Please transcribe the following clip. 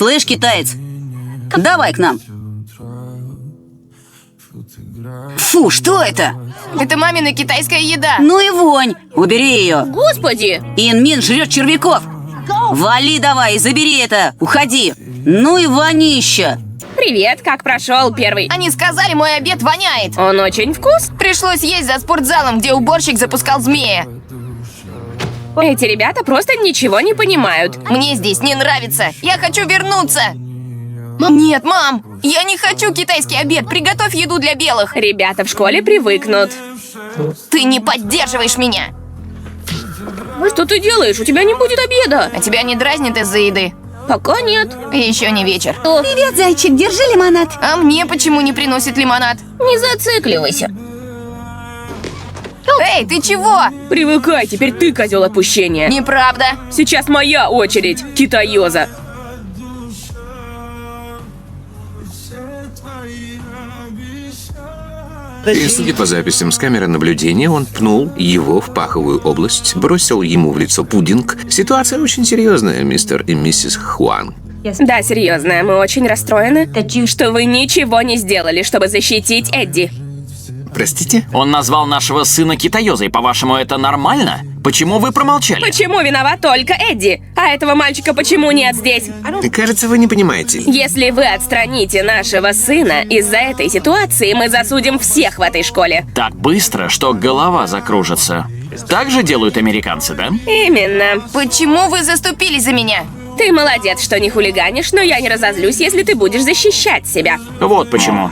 Слышь, китаец, давай к нам. Фу, что это? Это мамина китайская еда. Ну и вонь. Убери ее. Господи! Ин-Мин жрет червяков. Вали давай, забери это. Уходи. Ну и вонища. Привет, как прошел первый? Они сказали, мой обед воняет. Он очень вкусный. Пришлось есть за спортзалом, где уборщик запускал змея. Эти ребята просто ничего не понимают. Мне здесь не нравится. Я хочу вернуться. Нет, мам, я не хочу китайский обед. Приготовь еду для белых. Ребята в школе привыкнут. Ты не поддерживаешь меня. Что ты делаешь? У тебя не будет обеда. А тебя не дразнит из-за еды? Пока нет. Еще не вечер. Привет, зайчик, держи лимонад. А мне почему не приносит лимонад? Не зацикливайся. Эй, ты чего? Привыкай, теперь ты козел отпущения. Неправда. Сейчас моя очередь, китаёза. И, судя по записям с камеры наблюдения, он пнул его в паховую область, бросил ему в лицо пудинг. Ситуация очень серьезная, мистер и миссис Хуан. Да, серьезно, мы очень расстроены, что вы ничего не сделали, чтобы защитить Эдди. Простите? Он назвал нашего сына китаёзой. По-вашему, это нормально? Почему вы промолчали? Почему виноват только Эдди? А этого мальчика почему нет здесь? Кажется, вы не понимаете. Если вы отстраните нашего сына, из-за этой ситуации мы засудим всех в этой школе. Так быстро, что голова закружится. Так же делают американцы, да? Именно. Почему вы заступились за меня? Ты молодец, что не хулиганишь, но я не разозлюсь, если ты будешь защищать себя. Вот почему.